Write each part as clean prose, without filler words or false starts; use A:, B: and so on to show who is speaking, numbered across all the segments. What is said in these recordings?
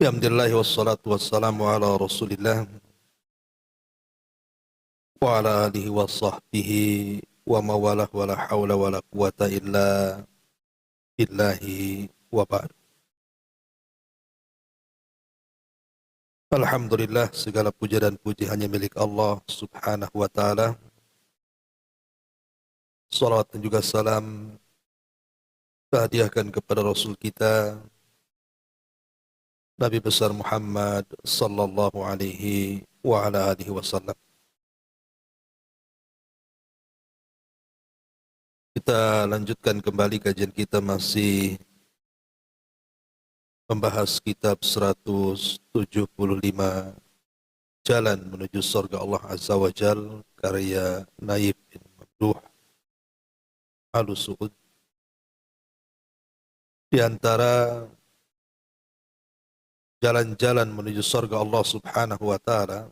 A: Alhamdulillah wassalatu wassalamu ala Rasulillah wa ala alihi wa sahbihi wa mawalah wa la hawla wa la quwata illa billahi wa ba'd. Alhamdulillah, segala puja dan puji hanya milik Allah subhanahu wa ta'ala. Salawat dan juga salam kita kepada Rasul kita Nabi besar Muhammad sallallahu alaihi wa ala alihi wasallam. Kita lanjutkan kembali kajian kita, masih membahas kitab 175 Jalan Menuju Surga Allah Azza wa Jal, karya Naib bin Mamduh Al-Su'ud. Di antara jalan-jalan menuju surga Allah subhanahu wa ta'ala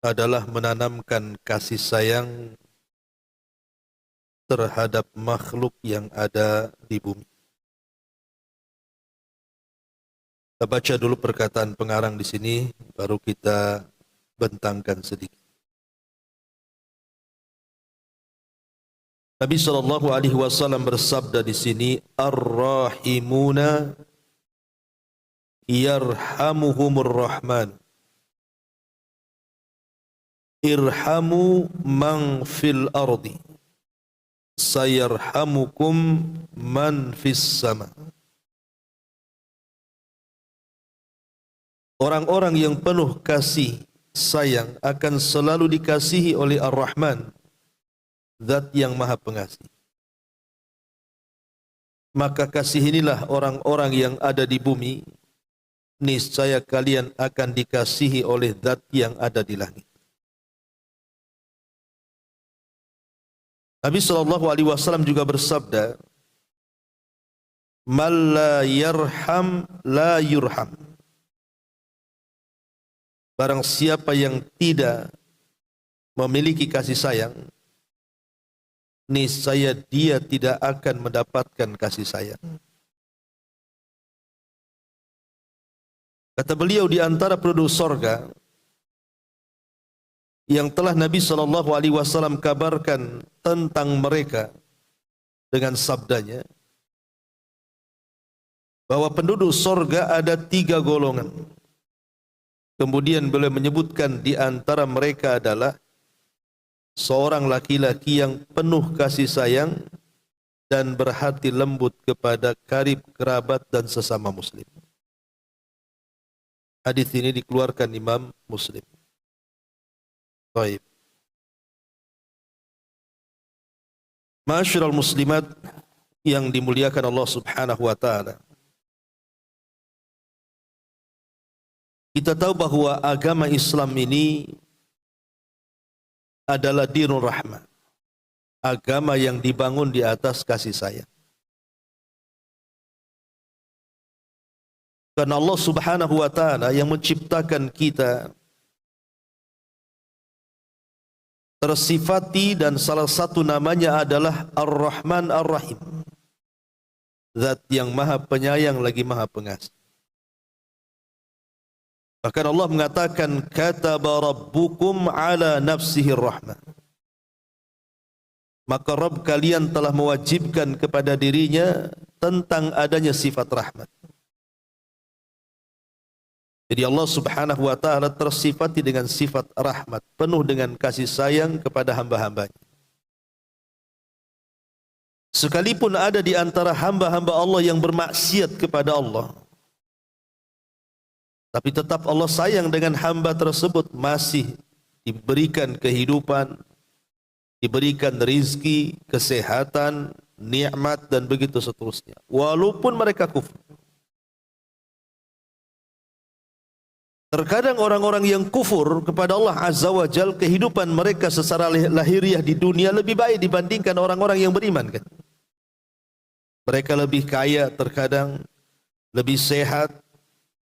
A: adalah menanamkan kasih sayang terhadap makhluk yang ada di bumi. Kita baca dulu perkataan pengarang di sini, baru kita bentangkan sedikit. Nabi SAW bersabda di sini, Ar-Rahimuna yarhamuhumur Rahman, irhamu man fil ardi, sayarhamukum man fis sama. Orang-orang yang penuh kasih sayang akan selalu dikasihi oleh Ar-Rahman, Zat yang Maha Pengasih. Maka kasih inilah orang-orang yang ada di bumi, niscaya kalian akan dikasihi oleh Zat yang ada di langit. Nabi SAW juga bersabda, Man la yarham la yurham. Barang siapa yang tidak memiliki kasih sayang, niscaya dia tidak akan mendapatkan kasih sayang. Kata beliau, di antara penduduk sorga yang telah Nabi SAW kabarkan tentang mereka dengan sabdanya, bahwa penduduk sorga ada 3 golongan. Kemudian beliau menyebutkan di antara mereka adalah seorang laki-laki yang penuh kasih sayang dan berhati lembut kepada karib, kerabat dan sesama muslim. Hadis ini dikeluarkan Imam Muslim. Baik. Ma'asyiral muslimat yang dimuliakan Allah Subhanahu wa taala. Kita tahu bahwa agama Islam ini adalah dinul rahmah, agama yang dibangun di atas kasih sayang. Karena Allah Subhanahu wa taala yang menciptakan kita tersifati, dan salah satu namanya adalah Ar-Rahman Ar-Rahim, Zat yang Maha Penyayang lagi Maha Pengasih. Bahkan Allah mengatakan, kataba rabbukum ala nafsihi rahmah. Maka Rabb kalian telah mewajibkan kepada dirinya tentang adanya sifat rahmat. Jadi Allah Subhanahu wa ta'ala tersifati dengan sifat rahmat, penuh dengan kasih sayang kepada hamba-hambanya. Sekalipun ada di antara hamba-hamba Allah yang bermaksiat kepada Allah, tapi tetap Allah sayang dengan hamba tersebut, masih diberikan kehidupan, diberikan rizki, kesehatan, nikmat dan begitu seterusnya, walaupun mereka kufur. Terkadang orang-orang yang kufur kepada Allah Azza wa Jal, kehidupan mereka secara lahiriah di dunia lebih baik dibandingkan orang-orang yang beriman, kan? Mereka lebih kaya terkadang, lebih sehat,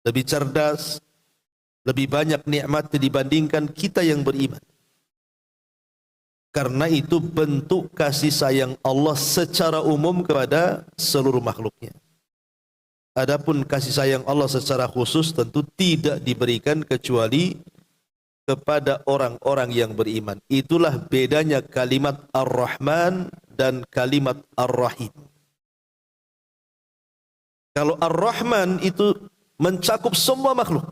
A: lebih cerdas, lebih banyak nikmat dibandingkan kita yang beriman. Karena itu bentuk kasih sayang Allah secara umum kepada seluruh makhluknya. Adapun kasih sayang Allah secara khusus tentu tidak diberikan kecuali kepada orang-orang yang beriman. Itulah bedanya kalimat Ar-Rahman dan kalimat Ar-Rahim. Kalau Ar-Rahman itu mencakup semua makhluk.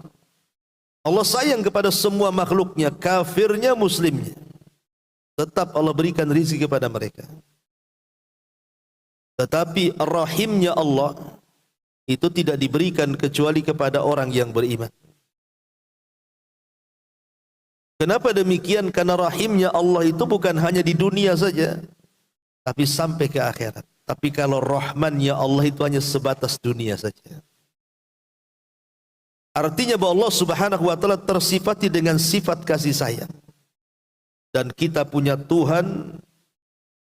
A: Allah sayang kepada semua makhluknya, kafirnya, muslimnya. Tetap Allah berikan rizki kepada mereka. Tetapi Ar-Rahimnya Allah itu tidak diberikan kecuali kepada orang yang beriman. Kenapa demikian? Karena rahimnya Allah itu bukan hanya di dunia saja, tapi sampai ke akhirat. Tapi kalau rahmannya Allah itu hanya sebatas dunia saja. Artinya bahwa Allah Subhanahu wa taala tersifati dengan sifat kasih sayang. Dan kita punya Tuhan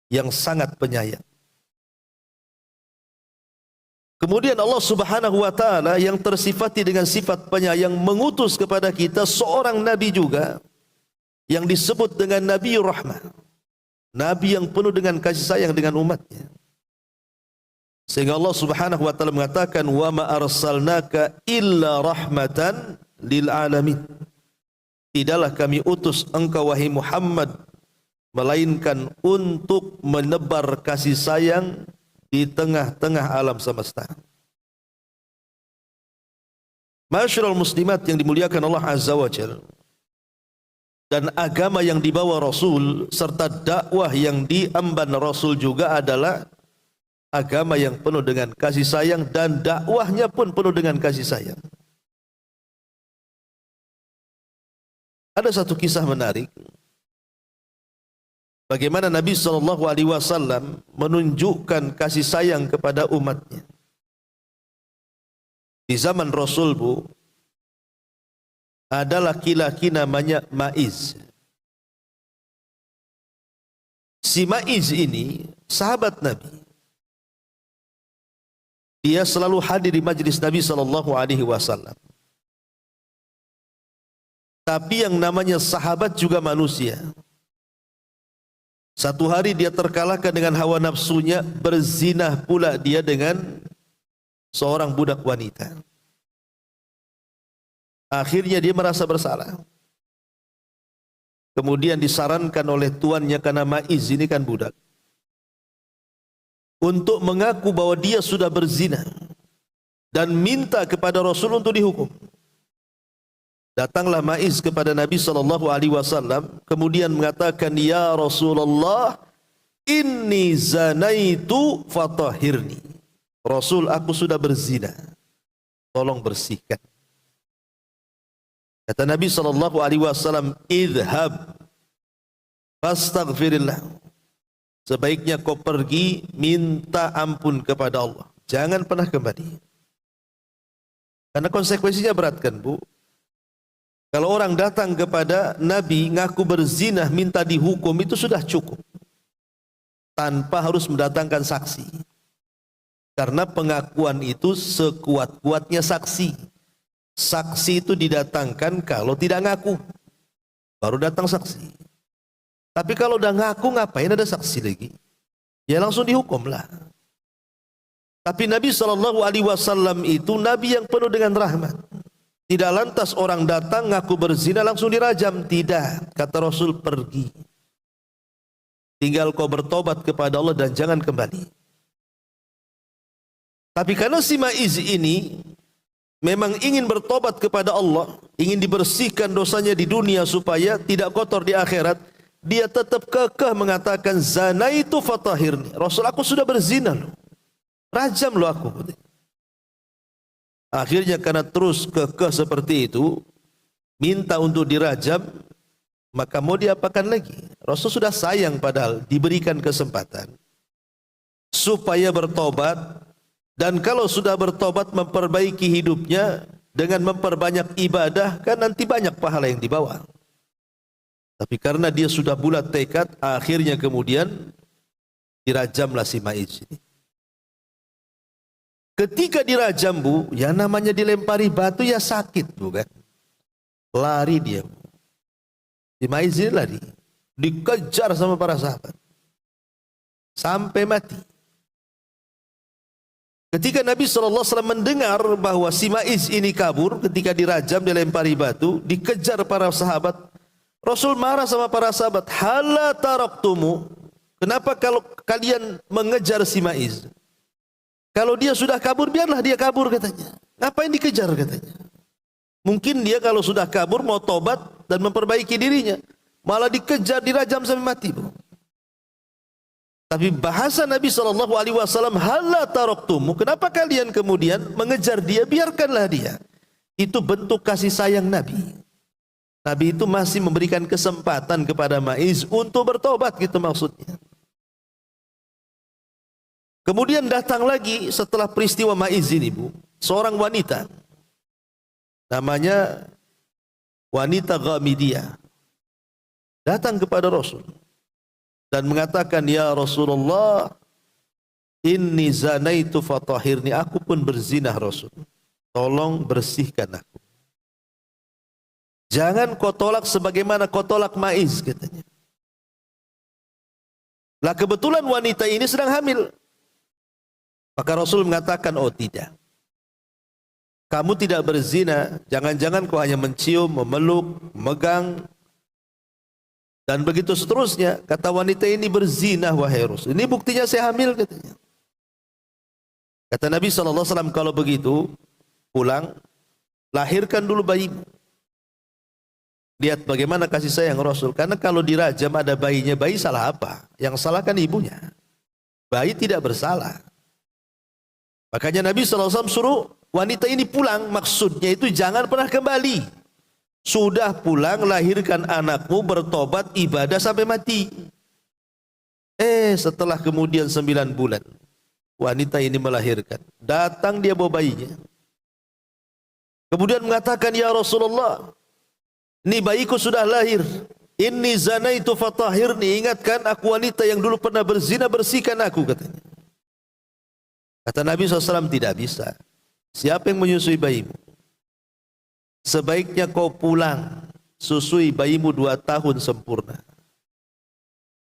A: yang sangat penyayang. Kemudian Allah Subhanahu wa taala yang tersifati dengan sifat penyayang mengutus kepada kita seorang nabi juga yang disebut dengan Nabi Rahmah. Nabi yang penuh dengan kasih sayang dengan umatnya. Sehingga Allah Subhanahu wa taala mengatakan wa ma arsalnaka illa rahmatan lil alamin. Tidaklah kami utus engkau wahai Muhammad melainkan untuk menebar kasih sayang di tengah-tengah alam semesta. Masyarul muslimat yang dimuliakan Allah Azza wa Jalla, dan agama yang dibawa Rasul serta dakwah yang diemban Rasul juga adalah agama yang penuh dengan kasih sayang, dan dakwahnya pun penuh dengan kasih sayang. Ada satu kisah menarik bagaimana Nabi SAW menunjukkan kasih sayang kepada umatnya. Di zaman Rasul ada laki-laki namanya Maiz. Si Maiz ini sahabat Nabi. Dia selalu hadir di majlis Nabi SAW. Tapi yang namanya sahabat juga manusia. Satu hari dia terkalahkan dengan hawa nafsunya, berzinah pula dia dengan seorang budak wanita. Akhirnya dia merasa bersalah. Kemudian disarankan oleh tuannya, karena Maiz ini kan budak, untuk mengaku bahwa dia sudah berzina dan minta kepada Rasul untuk dihukum. Datanglah Maiz kepada Nabi SAW, kemudian mengatakan, ya Rasulullah, inni zanaitu fatahirni. Rasul, aku sudah berzina, tolong bersihkan. Kata Nabi SAW, idhab fastaghfirillah. Sebaiknya kau pergi minta ampun kepada Allah, jangan pernah kembali. Karena konsekuensinya berat kan, Bu? Kalau orang datang kepada Nabi ngaku berzina minta dihukum, itu sudah cukup tanpa harus mendatangkan saksi. Karena pengakuan itu sekuat-kuatnya saksi. Saksi itu didatangkan kalau tidak ngaku, baru datang saksi. Tapi kalau udah ngaku, ngapain ada saksi lagi? Ya langsung dihukumlah. Tapi Nabi SAW itu Nabi yang penuh dengan rahmat. Tidak lantas orang datang ngaku berzina langsung dirajam. Tidak. Kata Rasul, pergi. Tinggal kau bertobat kepada Allah dan jangan kembali. Tapi karena si Maiz ini memang ingin bertobat kepada Allah, ingin dibersihkan dosanya di dunia supaya tidak kotor di akhirat, dia tetap kekeh mengatakan, zanaitu fatahirni. Rasul, aku sudah berzina loh, rajam loh aku. Akhirnya karena terus kekeh seperti itu, minta untuk dirajam, maka mau diapakan lagi? Rasul sudah sayang, padahal diberikan kesempatan supaya bertobat, dan kalau sudah bertobat memperbaiki hidupnya dengan memperbanyak ibadah, kan nanti banyak pahala yang dibawa. Tapi karena dia sudah bulat tekad, akhirnya kemudian dirajamlah si Maiz ini. Ketika dirajam, Bu, yang namanya dilempari batu ya sakit, bukan? Lari dia. Si Maiz ini lari, dikejar sama para sahabat sampai mati. Ketika Nabi SAW mendengar bahwa si Ma'iz ini kabur, ketika dirajam, dilempari batu, dikejar para sahabat, Rasul marah sama para sahabat, "Hala taraktumu?" Kenapa kalau kalian mengejar si Ma'iz? Kalau dia sudah kabur, biarlah dia kabur katanya. Ngapain dikejar katanya? Mungkin dia kalau sudah kabur mau tobat dan memperbaiki dirinya, malah dikejar, dirajam sampai mati. Tapi bahasa Nabi SAW, "Hala taraktumu?" Kenapa kalian kemudian mengejar dia? Biarkanlah dia. Itu bentuk kasih sayang Nabi. Nabi itu masih memberikan kesempatan kepada Ma'iz untuk bertobat, gitu maksudnya. Kemudian datang lagi setelah peristiwa Ma'iz ini, Bu, seorang wanita. Namanya wanita Ghamidiyah. Datang kepada Rasul dan mengatakan, "Ya Rasulullah, inni zanaitu fatahirni." Aku pun berzinah, Rasul. Tolong bersihkan aku. Jangan kau tolak sebagaimana kau tolak Ma'iz, katanya. Lah kebetulan wanita ini sedang hamil. Maka Rasul mengatakan, "Oh tidak. Kamu tidak berzina, jangan-jangan kau hanya mencium, memeluk, memegang, dan begitu seterusnya." Kata wanita ini, "Berzina wahai Rasul. Ini buktinya saya hamil," katanya. Kata Nabi SAW, "Kalau begitu, pulang, lahirkan dulu bayimu." Lihat bagaimana kasih sayang Rasul. Karena kalau dirajam ada bayinya, bayi salah apa? Yang salah kan ibunya. Bayi tidak bersalah. Makanya Nabi SAW suruh wanita ini pulang. Maksudnya itu jangan pernah kembali. Sudah pulang, lahirkan anakmu, bertobat, ibadah sampai mati. Setelah kemudian 9 bulan, wanita ini melahirkan. Datang dia bawa bayinya. Kemudian mengatakan, "Ya Rasulullah, ini bayiku sudah lahir. Inni zanaitu fatahirni." Ingatkan, aku wanita yang dulu pernah berzina, bersihkan aku, katanya. Kata Nabi SAW, "Tidak bisa. Siapa yang menyusui bayimu? Sebaiknya kau pulang, susui bayimu 2 tahun sempurna."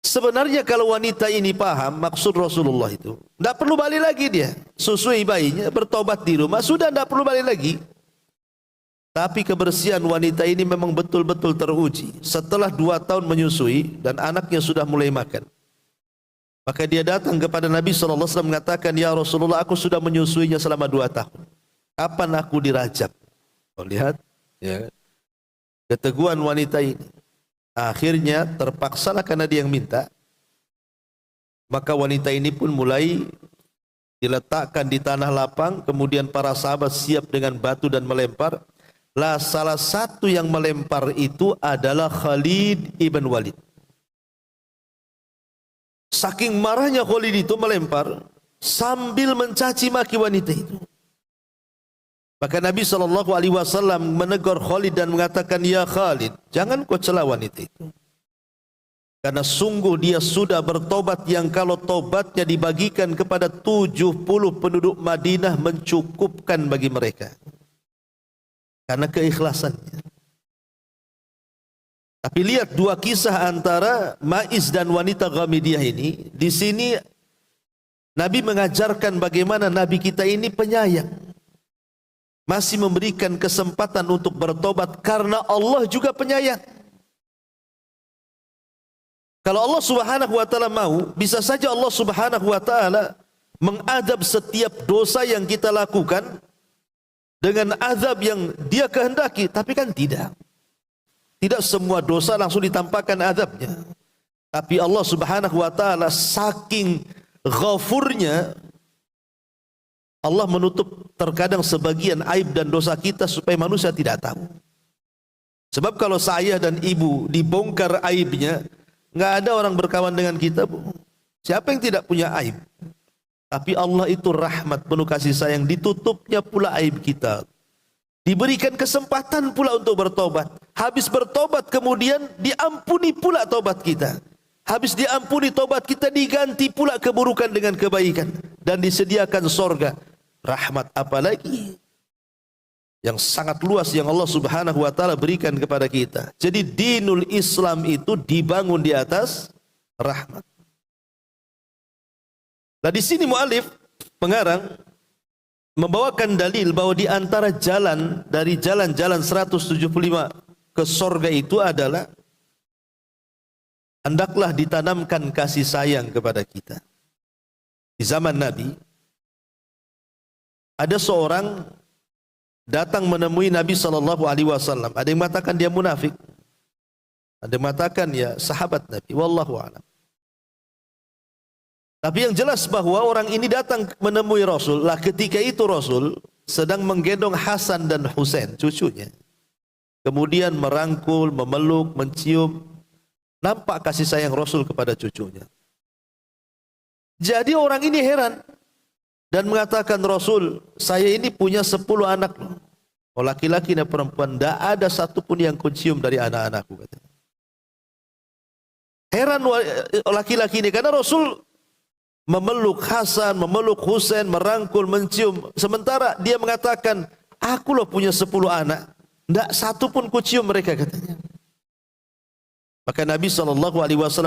A: Sebenarnya kalau wanita ini paham maksud Rasulullah itu, tidak perlu balik lagi dia. Susui bayinya, bertobat di rumah, sudah tidak perlu balik lagi. Tapi kebersihan wanita ini memang betul-betul teruji. Setelah 2 tahun menyusui dan anaknya sudah mulai makan, maka dia datang kepada Nabi SAW mengatakan, "Ya Rasulullah, aku sudah menyusuinya selama 2 tahun. Kapan aku dirajam?" Oh, lihat, ya, keteguhan wanita ini. Akhirnya terpaksalah karena dia yang minta. Maka wanita ini pun mulai diletakkan di tanah lapang. Kemudian para sahabat siap dengan batu dan melempar. Lah salah satu yang melempar itu adalah Khalid ibn Walid. Saking marahnya Khalid itu melempar sambil mencaci maki wanita itu. Maka Nabi SAW menegur Khalid dan mengatakan, "Ya Khalid, jangan kau cela wanita itu. Karena sungguh dia sudah bertobat yang kalau tobatnya dibagikan kepada 70 penduduk Madinah mencukupkan bagi mereka." Karena keikhlasannya. Tapi lihat 2 kisah antara Ma'iz dan wanita Ghamidiyah ini. Di sini Nabi mengajarkan bagaimana Nabi kita ini penyayang. Masih memberikan kesempatan untuk bertobat karena Allah juga penyayang. Kalau Allah Subhanahu wa taala mau, bisa saja Allah Subhanahu wa taala mengadab setiap dosa yang kita lakukan dengan azab yang dia kehendaki, tapi kan tidak. Tidak semua dosa langsung ditampakkan azabnya. Tapi Allah Subhanahu wa taala saking ghafurnya, Allah menutup terkadang sebagian aib dan dosa kita supaya manusia tidak tahu. Sebab kalau saya dan ibu dibongkar aibnya, enggak ada orang berkawan dengan kita, Bu. Siapa yang tidak punya aib? Tapi Allah itu rahmat, penuh kasih sayang, ditutupnya pula aib kita. Diberikan kesempatan pula untuk bertobat. Habis bertobat kemudian diampuni pula tobat kita. Habis diampuni tobat kita, diganti pula keburukan dengan kebaikan. Dan disediakan sorga. Rahmat apa lagi yang sangat luas yang Allah Subhanahu wa taala berikan kepada kita. Jadi dinul Islam itu dibangun di atas rahmat. Nah di sini mu'alif pengarang membawakan dalil bahwa di antara jalan dari jalan-jalan 175 ke sorga itu adalah hendaklah ditanamkan kasih sayang kepada kita. Di zaman Nabi ada seorang datang menemui Nabi SAW. Ada yang mengatakan dia munafik, ada yang mengatakan ya sahabat Nabi, wallahu a'lam. Tapi yang jelas bahwa orang ini datang menemui Rasul. Lah ketika itu Rasul sedang menggendong Hasan dan Husain, cucunya. Kemudian merangkul, memeluk, mencium. Nampak kasih sayang Rasul kepada cucunya. Jadi orang ini heran dan mengatakan, Rasul, saya ini punya 10 anak. Oh, laki-laki dan perempuan, tidak ada satupun yang kucium dari anak-anakku. Heran laki-laki ini karena Rasul memeluk Hasan, memeluk Husain, merangkul, mencium. Sementara dia mengatakan, aku loh punya 10 anak, tidak satu pun kucium mereka, katanya. Maka Nabi SAW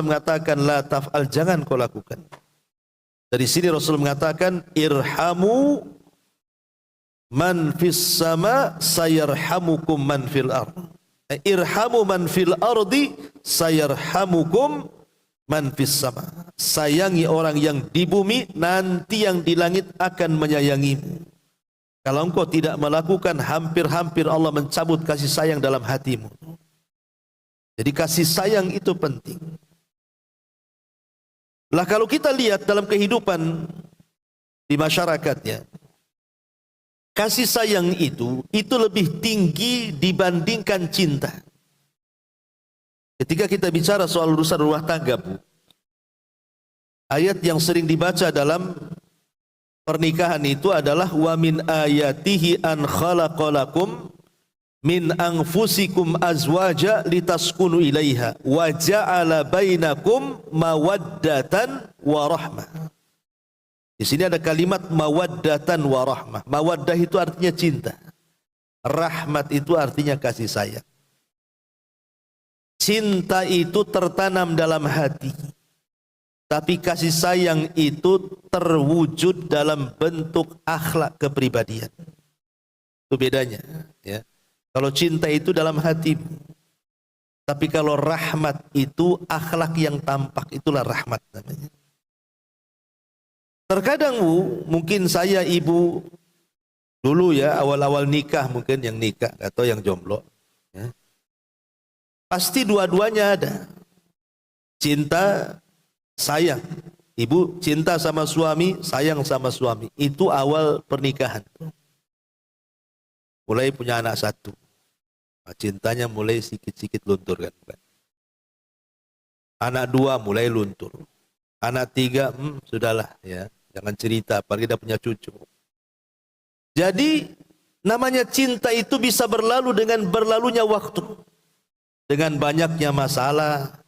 A: mengatakan, la taf'al, jangan kau lakukan. Dari sini Rasul mengatakan, irhamu man fis sama sayarhamukum man fil ard. Irhamu man fil ardi sayarhamukum man fis sama. Sayangi orang yang di bumi, nanti yang di langit akan menyayangimu. Kalau engkau tidak melakukan, hampir-hampir Allah mencabut kasih sayang dalam hatimu. Jadi kasih sayang itu penting. Lah kalau kita lihat dalam kehidupan di masyarakatnya, kasih sayang itu lebih tinggi dibandingkan cinta. Ketika kita bicara soal urusan rumah tangga, Bu, ayat yang sering dibaca dalam pernikahan itu adalah wa min ayatihi an khalaqalakum min anfusikum azwaja litaskunu ilaiha wa ja'ala bainakum mawaddatan wa rahmah. Di sini ada kalimat mawaddatan wa rahmah. Mawaddah itu artinya cinta. Rahmat itu artinya kasih sayang. Cinta itu tertanam dalam hati, tapi kasih sayang itu terwujud dalam bentuk akhlak kepribadian. Itu bedanya, ya. Kalau cinta itu dalam hati, tapi kalau rahmat itu akhlak yang tampak, itulah rahmat namanya. Terkadang, Bu, mungkin saya, ibu, dulu ya awal-awal nikah, mungkin yang nikah atau yang jomblo, ya, pasti dua-duanya ada cinta, sayang. Ibu cinta sama suami, sayang sama suami. Itu awal pernikahan. Mulai punya anak satu, cintanya mulai sedikit-sedikit luntur, kan? Anak dua mulai luntur. Anak tiga, sudahlah ya, jangan cerita, apalagi dia punya cucu. Jadi namanya cinta itu bisa berlalu dengan berlalunya waktu, dengan banyaknya masalah,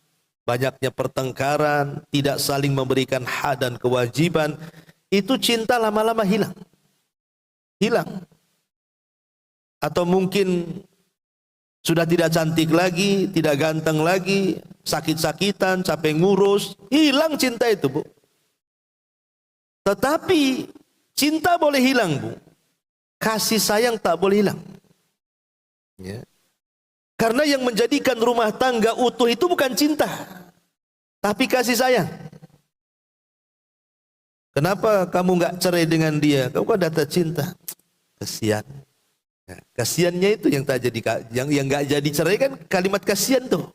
A: banyaknya pertengkaran, tidak saling memberikan hak dan kewajiban. Itu cinta lama-lama hilang. Atau mungkin sudah tidak cantik lagi, tidak ganteng lagi, sakit-sakitan, capek ngurus, hilang cinta itu, Bu. Tetapi cinta boleh hilang, Bu, kasih sayang tak boleh hilang, ya. Karena yang menjadikan rumah tangga utuh itu bukan cinta, tapi kasih sayang. Kenapa kamu nggak cerai dengan dia? Kamu kan data cinta, kasihan. Nah, kasihannya itu yang tak jadi, yang nggak jadi cerai kan kalimat kasihan tuh.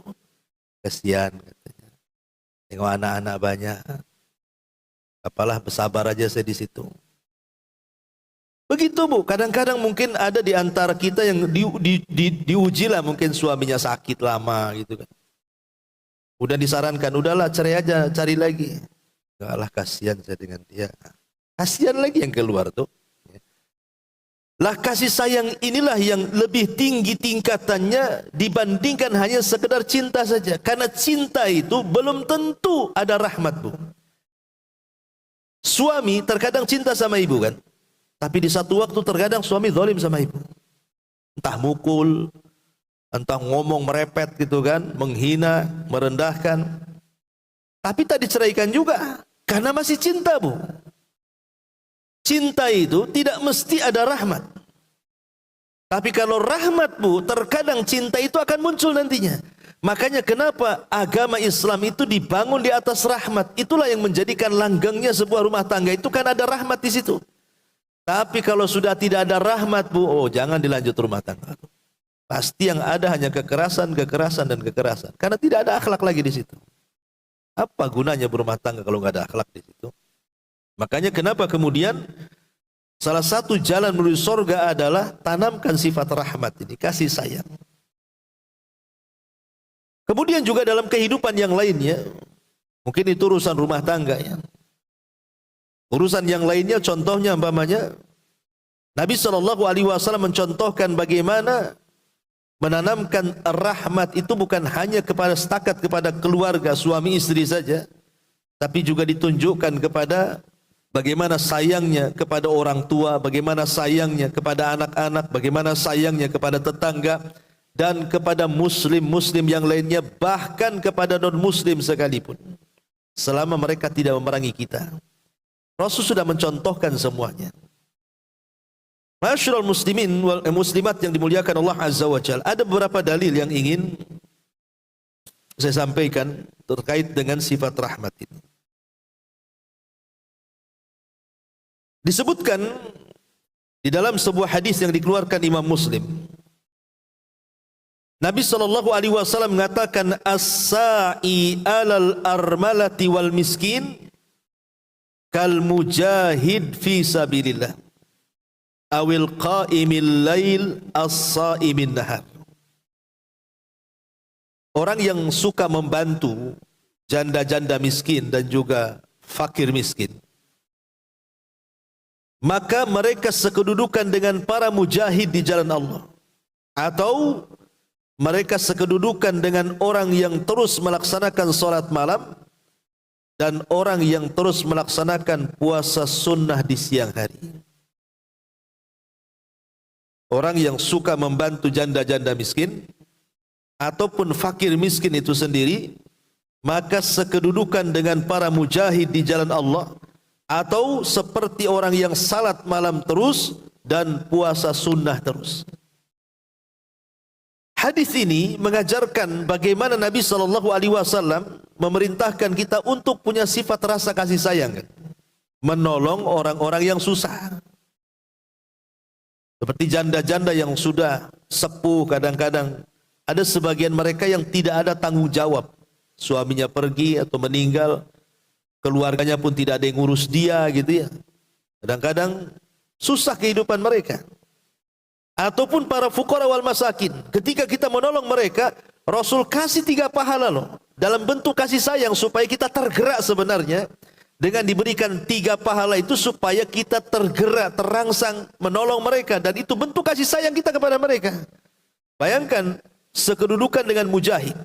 A: Kasihan, katanya. Tengok anak-anak banyak. Apalah, bersabar aja saya di situ. Begitu, Bu. Kadang-kadang mungkin ada di antara kita yang diuji lah, mungkin suaminya sakit lama gitu kan. Udah disarankan, udahlah cerai aja, cari lagi. Enggak lah, kasihan saya dengan dia. Kasihan lagi yang keluar tuh. Lah kasih sayang inilah yang lebih tinggi tingkatannya dibandingkan hanya sekedar cinta saja. Karena cinta itu belum tentu ada rahmat, Bu. Suami terkadang cinta sama ibu, kan? Tapi di satu waktu terkadang suami zalim sama ibu. Entah mukul, entah ngomong merepet gitu kan, menghina, merendahkan. Tapi tak diceraikan juga karena masih cinta, Bu. Cinta itu tidak mesti ada rahmat. Tapi kalau rahmat, Bu, terkadang cinta itu akan muncul nantinya. Makanya kenapa agama Islam itu dibangun di atas rahmat. Itulah yang menjadikan langgengnya sebuah rumah tangga itu kan ada rahmat di situ. Tapi kalau sudah tidak ada rahmat, Bu, oh jangan dilanjut rumah tangga. Pasti yang ada hanya kekerasan, kekerasan dan kekerasan. Karena tidak ada akhlak lagi di situ. Apa gunanya berumah tangga kalau nggak ada akhlak di situ? Makanya kenapa kemudian salah satu jalan menuju surga adalah tanamkan sifat rahmat ini, kasih sayang. Kemudian juga dalam kehidupan yang lainnya, mungkin itu urusan rumah tangga ya. Urusan yang lainnya contohnya umpamanya Nabi SAW mencontohkan bagaimana menanamkan rahmat itu bukan hanya kepada setakat kepada keluarga suami istri saja, tapi juga ditunjukkan kepada bagaimana sayangnya kepada orang tua, bagaimana sayangnya kepada anak-anak, bagaimana sayangnya kepada tetangga, dan kepada muslim-muslim yang lainnya, bahkan kepada non-muslim sekalipun. Selama mereka tidak memerangi kita. Rasul sudah mencontohkan semuanya. Masyarul muslimin wal muslimat yang dimuliakan Allah Azza wa Jalla, ada beberapa dalil yang ingin saya sampaikan terkait dengan sifat rahmat ini. Disebutkan di dalam sebuah hadis yang dikeluarkan Imam Muslim, Nabi SAW mengatakan, as-sa'i alal armalati wal miskin kal mujahid fi sabilillah awil qa'imil lail as-sa'imin nahar. Orang yang suka membantu janda-janda miskin dan juga fakir miskin, maka mereka sekedudukan dengan para mujahid di jalan Allah, atau mereka sekedudukan dengan orang yang terus melaksanakan salat malam dan orang yang terus melaksanakan puasa sunnah di siang hari. Orang yang suka membantu janda-janda miskin ataupun fakir miskin itu sendiri, maka sekedudukan dengan para mujahid di jalan Allah, atau seperti orang yang salat malam terus dan puasa sunnah terus. Hadis ini mengajarkan bagaimana Nabi SAW memerintahkan kita untuk punya sifat rasa kasih sayang, menolong orang-orang yang susah. Seperti janda-janda yang sudah sepuh, kadang-kadang ada sebagian mereka yang tidak ada tanggung jawab. Suaminya pergi atau meninggal, keluarganya pun tidak ada yang ngurus dia gitu ya. Kadang-kadang susah kehidupan mereka. Ataupun para fuqara wal masakin, ketika kita menolong mereka, Rasul kasih 3 pahala loh, dalam bentuk kasih sayang, supaya kita tergerak sebenarnya. Dengan diberikan 3 pahala itu supaya kita tergerak, terangsang menolong mereka, dan itu bentuk kasih sayang kita kepada mereka. Bayangkan sekedudukan dengan mujahid,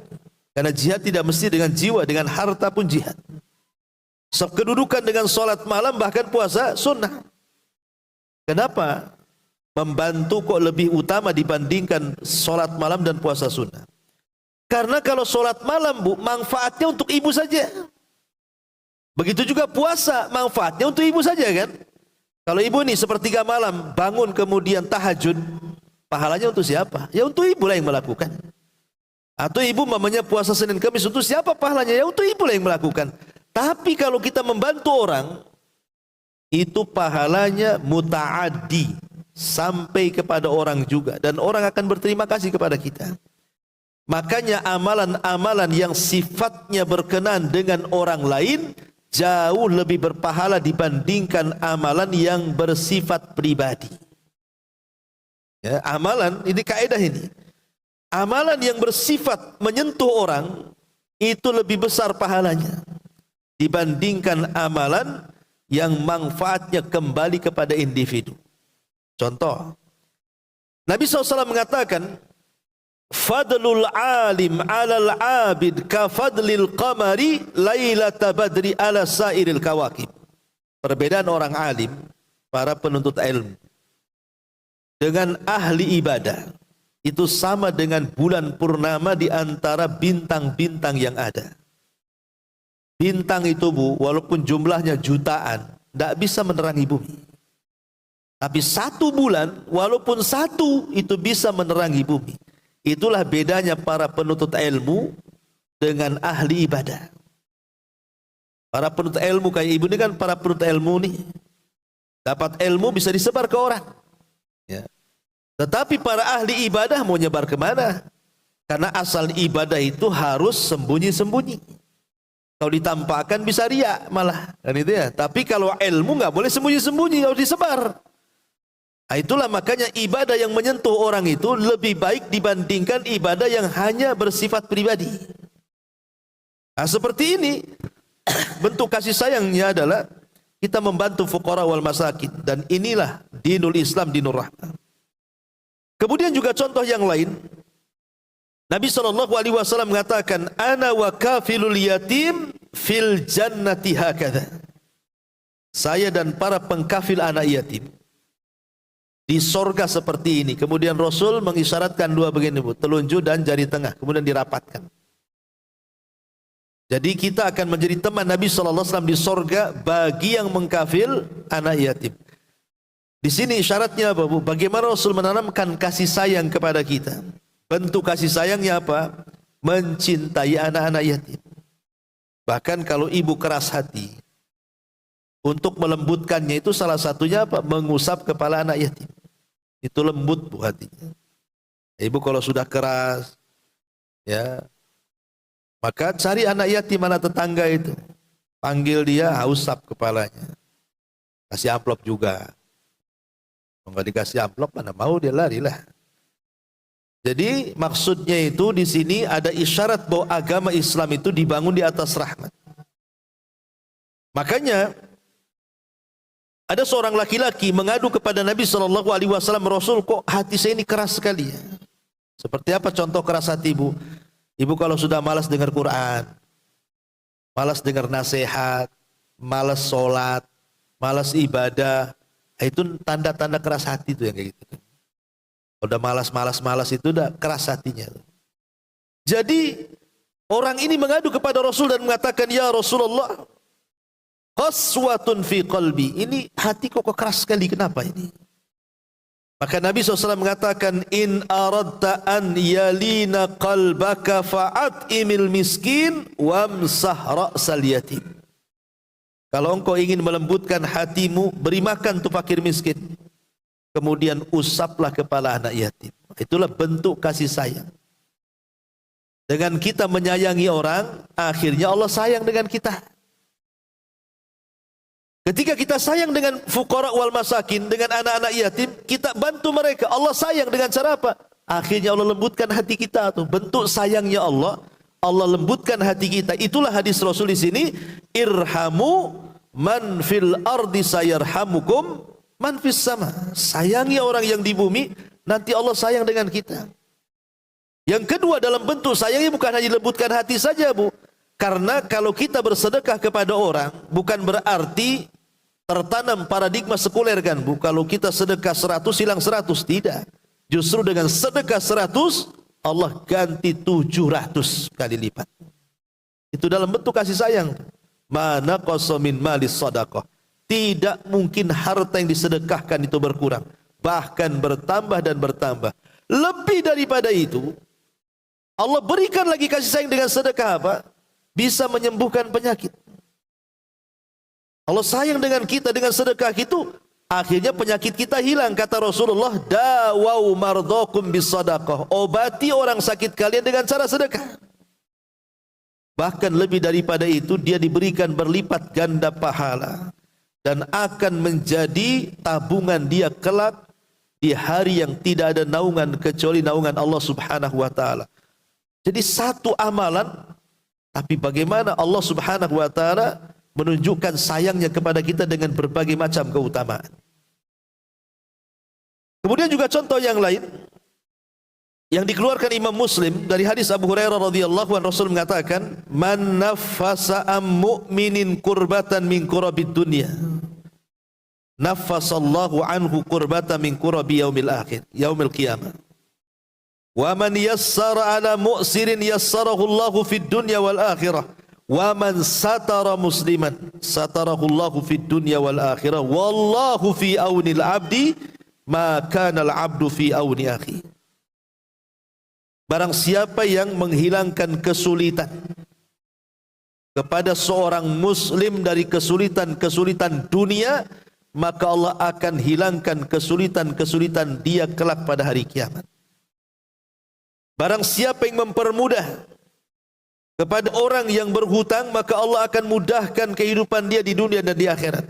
A: karena jihad tidak mesti dengan jiwa, dengan harta pun jihad. Sekedudukan dengan solat malam, bahkan puasa sunnah. Kenapa membantu kok lebih utama dibandingkan solat malam dan puasa sunnah? Karena kalau solat malam, Bu, manfaatnya untuk ibu saja. Begitu juga puasa, manfaatnya untuk ibu saja kan. Kalau ibu nih sepertiga malam bangun kemudian tahajud, pahalanya untuk siapa? Ya untuk ibu lah yang melakukan. Atau ibu mamanya puasa Senin Kamis, untuk siapa pahalanya? Ya untuk ibu lah yang melakukan. Tapi kalau kita membantu orang, itu pahalanya muta'addi, sampai kepada orang juga, dan orang akan berterima kasih kepada kita. Makanya amalan-amalan yang sifatnya berkenan dengan orang lain jauh lebih berpahala dibandingkan amalan yang bersifat pribadi. Ya, amalan ini kaidah ini. Amalan yang bersifat menyentuh orang itu lebih besar pahalanya dibandingkan amalan yang manfaatnya kembali kepada individu. Contoh, Nabi SAW mengatakan, fadlul alim alal abid ka fadlil qamari lailata badri ala sairil kawakib. Perbedaan orang alim, para penuntut ilmu, dengan ahli ibadah itu sama dengan bulan purnama di antara bintang-bintang yang ada. Bintang itu, Bu, walaupun jumlahnya jutaan, tidak bisa menerangi bumi. Tapi 1 bulan, walaupun 1 itu bisa menerangi bumi. Itulah bedanya para penuntut ilmu dengan ahli ibadah. Para penuntut ilmu kayak ibu ini kan para penuntut ilmu nih. Dapat ilmu bisa disebar ke orang. Ya. Tetapi para ahli ibadah mau nyebar kemana? Karena asal ibadah itu harus sembunyi-sembunyi. Kalau ditampakkan bisa riya malah. Kan itu ya. Tapi kalau ilmu nggak boleh sembunyi-sembunyi, harus disebar. Nah, itulah makanya ibadah yang menyentuh orang itu lebih baik dibandingkan ibadah yang hanya bersifat pribadi. Nah, seperti ini bentuk kasih sayangnya adalah kita membantu fuqara wal masakin, dan inilah dinul Islam, dinur rahmah. Kemudian juga contoh yang lain, Nabi SAW mengatakan, ana wa kafilul yatim fil jannati hakadha. Saya dan para pengkafil anak yatim di sorga seperti ini. Kemudian Rasul mengisyaratkan 2 begini, telunjuk dan jari tengah, kemudian dirapatkan. Jadi kita akan menjadi teman Nabi SAW di sorga bagi yang mengkafil anak yatim. Di sini syaratnya apa, Bu? Bagaimana Rasul menanamkan kasih sayang kepada kita? Bentuk kasih sayangnya apa? Mencintai anak-anak yatim. Bahkan kalau ibu keras hati, untuk melembutkannya itu salah satunya apa? Mengusap kepala anak yatim. Itu lembut, Bu, hatinya. Ibu kalau sudah keras, ya, maka cari anak yatim, anak tetangga itu, panggil dia, usap kepalanya, kasih amplop juga. Kalau nggak dikasih amplop, mana mau dia lari lah. Jadi maksudnya itu di sini ada isyarat bahwa agama Islam itu dibangun di atas rahmat. Makanya ada seorang laki-laki mengadu kepada Nabi SAW, Rasul, kok hati saya ini keras sekali ya. Seperti apa contoh keras hati, Bu? Ibu kalau sudah malas dengar Quran, malas dengar nasihat, malas sholat, malas ibadah, itu tanda-tanda keras hati itu yang kayak gitu. Udah malas itu udah keras hatinya. Jadi orang ini mengadu kepada Rasul dan mengatakan, ya Rasulullah, qaswatun fi qalbi, ini hatiku kok keras sekali, kenapa ini? Maka Nabi SAW mengatakan, in aradta an yalina qalbaka fa'at'imil miskin wamsah ra'sal yatim. Kalau engkau ingin melembutkan hatimu, beri makan tuh fakir miskin, kemudian usaplah kepala anak yatim. Itulah bentuk kasih sayang. Dengan kita menyayangi orang, akhirnya Allah sayang dengan kita. Ketika kita sayang dengan fuqara wal masakin, dengan anak-anak yatim, kita bantu mereka, Allah sayang dengan cara apa? Akhirnya Allah lembutkan hati kita tuh. Bentuk sayangnya Allah, Allah lembutkan hati kita. Itulah hadis Rasul di sini, irhamu man fil ardi sayarhamukum man fis sama. Sayangi orang yang di bumi, nanti Allah sayang dengan kita. Yang kedua, dalam bentuk sayangnya bukan hanya lembutkan hati saja, Bu. Karena kalau kita bersedekah kepada orang, bukan berarti tertanam paradigma sekuler kan, Bu. Kalau kita sedekah 100 hilang 100, tidak. Justru dengan sedekah 100 Allah ganti 700 kali lipat. Itu dalam bentuk kasih sayang. Mana qasamin malis sadaqah. Tidak mungkin harta yang disedekahkan itu berkurang, bahkan bertambah dan bertambah. Lebih daripada itu, Allah berikan lagi kasih sayang dengan sedekah apa? Bisa menyembuhkan penyakit. Allah sayang dengan kita dengan sedekah itu, akhirnya penyakit kita hilang. Kata Rasulullah, dawau mardokum bis sadaqah. Obati orang sakit kalian dengan cara sedekah. Bahkan lebih daripada itu, dia diberikan berlipat ganda pahala dan akan menjadi tabungan dia kelak di hari yang tidak ada naungan kecuali naungan Allah Subhanahu wa taala. Jadi satu amalan, tapi bagaimana Allah Subhanahu wa taala menunjukkan sayangnya kepada kita dengan berbagai macam keutamaan. Kemudian juga contoh yang lain yang dikeluarkan Imam Muslim dari hadis Abu Hurairah radhiyallahu anhu, Rasul mengatakan, man nafasa am mu'minin kurbatan min kurabid dunya nafasallahu anhu kurbatan min kurabi yaumil akhir yaumil qiyamah wa man yassara ala mu'sirin yassarahu Allahu fid dunya wal akhirah Wa man satara musliman satarahullahu fid dunya wal akhirah wallahu fi aunil abdi ma kana al abdu fi auni akhi. Barang siapa yang menghilangkan kesulitan kepada seorang muslim dari kesulitan-kesulitan dunia, maka Allah akan hilangkan kesulitan-kesulitan dia kelak pada hari kiamat. Barang siapa yang mempermudah kepada orang yang berhutang, maka Allah akan mudahkan kehidupan dia di dunia dan di akhirat.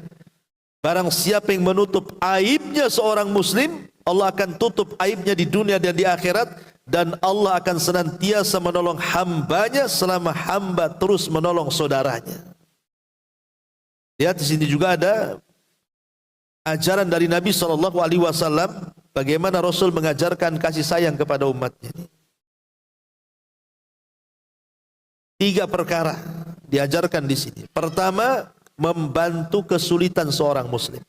A: Barang siapa yang menutup aibnya seorang muslim, Allah akan tutup aibnya di dunia dan di akhirat, dan Allah akan senantiasa menolong hambanya selama hamba terus menolong saudaranya. Lihat di sini juga ada ajaran dari Nabi SAW, bagaimana Rasul mengajarkan kasih sayang kepada umatnya. 3 perkara diajarkan di sini. Pertama, membantu kesulitan seorang muslim.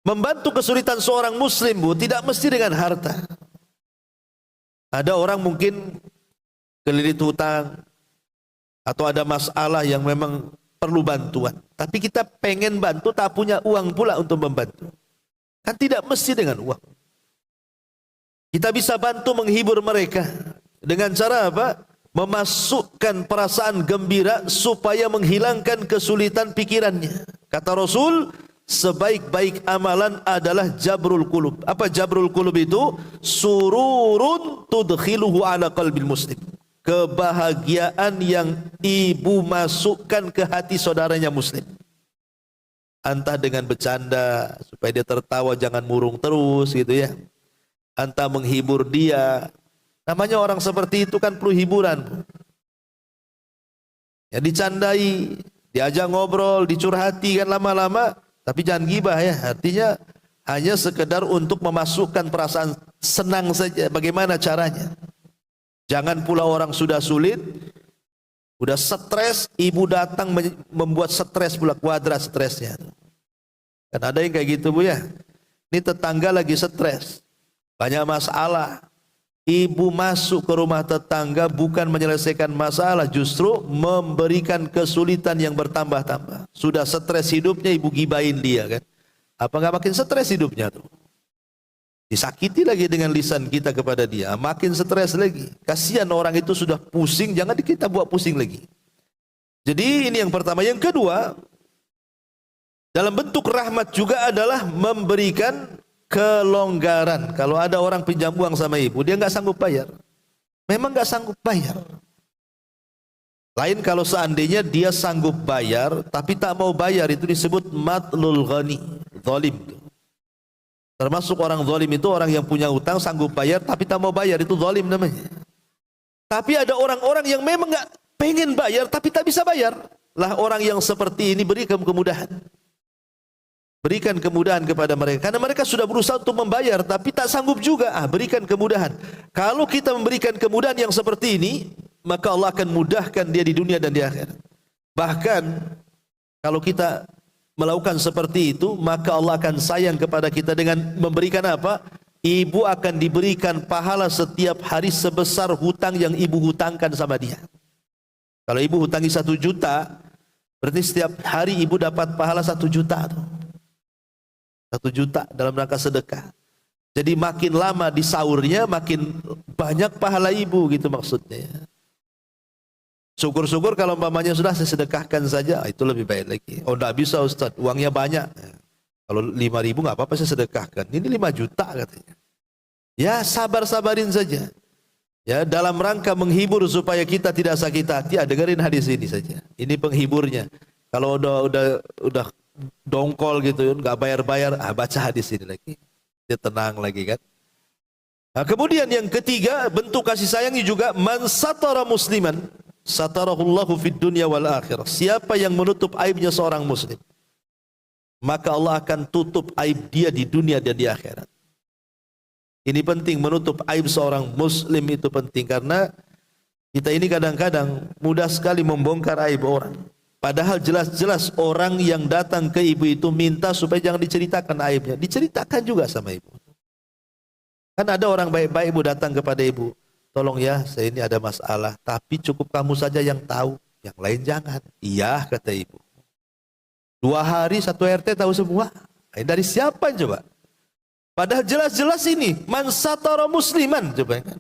A: Membantu kesulitan seorang muslim, Bu, tidak mesti dengan harta. Ada orang mungkin kelilit hutang atau ada masalah yang memang perlu bantuan, tapi kita pengen bantu tak punya uang pula untuk membantu. Kan tidak mesti dengan uang. Kita bisa bantu menghibur mereka dengan cara apa? Memasukkan perasaan gembira supaya menghilangkan kesulitan pikirannya. Kata Rasul, sebaik-baik amalan adalah jabrul qulub. Apa jabrul qulub itu? Sururun tudkhiluhu ala qalbil muslim. Kebahagiaan yang ibu masukkan ke hati saudaranya muslim. Entah dengan bercanda supaya dia tertawa, jangan murung terus gitu ya. Entah menghibur dia. Namanya orang seperti itu kan perlu hiburan. Ya dicandai, diajak ngobrol, dicurhati kan lama-lama, tapi jangan gibah ya. Artinya hanya sekedar untuk memasukkan perasaan senang saja. Bagaimana caranya? Jangan pula orang sudah sulit, sudah stres, ibu datang membuat stres pula, kuadrat stresnya. Kan ada yang kayak gitu, Bu ya. Ini tetangga lagi stres, banyak masalah. Ibu masuk ke rumah tetangga bukan menyelesaikan masalah, justru memberikan kesulitan yang bertambah-tambah. Sudah stres hidupnya, ibu gibain dia kan. Apa nggak makin stres hidupnya tuh? Disakiti lagi dengan lisan kita kepada dia, makin stres lagi. Kasihan orang itu sudah pusing, jangan kita buat pusing lagi. Jadi ini yang pertama. Yang kedua, dalam bentuk rahmat juga adalah memberikan kelonggaran. Kalau ada orang pinjam uang sama ibu, dia nggak sanggup bayar, memang nggak sanggup bayar. Lain kalau seandainya dia sanggup bayar tapi tak mau bayar, itu disebut matlul ghani, zalim. Termasuk orang zalim itu orang yang punya utang sanggup bayar tapi tak mau bayar, itu zalim namanya. Tapi ada orang-orang yang memang nggak pengen bayar tapi tak bisa bayar. Lah orang yang seperti ini berikan kemudahan. Berikan kemudahan kepada mereka, karena mereka sudah berusaha untuk membayar tapi tak sanggup juga. Berikan kemudahan. Kalau kita memberikan kemudahan yang seperti ini, maka Allah akan mudahkan dia di dunia dan di akhirat. Bahkan kalau kita melakukan seperti itu, maka Allah akan sayang kepada kita dengan memberikan apa? Ibu akan diberikan pahala setiap hari sebesar hutang yang ibu hutangkan sama dia. Kalau ibu hutangi 1 juta, berarti setiap hari ibu dapat pahala 1 juta tuh. 1 juta dalam rangka sedekah. Jadi makin lama di sahurnya, makin banyak pahala ibu gitu maksudnya. Syukur-syukur kalau umpamanya sudah saya sedekahkan saja, itu lebih baik lagi. Oh enggak bisa Ustaz, uangnya banyak. Kalau 5.000 enggak apa-apa saya sedekahkan. Ini 5 juta katanya. Ya sabar-sabarin saja. Ya dalam rangka menghibur supaya kita tidak sakit hati, dengerin hadis ini saja. Ini penghiburnya. Kalau udah dongkol gitu, nggak bayar-bayar, baca hadis ini lagi, dia tenang lagi kan. Nah, kemudian yang ketiga, bentuk kasih sayangnya juga, man satara musliman satarahullahu fid dunya wal akhirah. Siapa yang menutup aibnya seorang muslim, maka Allah akan tutup aib dia di dunia dan di akhirat. Ini penting, menutup aib seorang muslim itu penting, karena kita ini kadang-kadang mudah sekali membongkar aib orang. Padahal jelas-jelas orang yang datang ke ibu itu minta supaya jangan diceritakan aibnya. Diceritakan juga sama ibu. Kan ada orang baik-baik ibu datang kepada ibu. tolong ya, saya ini ada masalah, tapi cukup kamu saja yang tahu, yang lain jangan. Iya, kata ibu. 2 hari 1 RT tahu semua. Dari siapa coba? Padahal jelas-jelas ini man satara musliman, coba kan.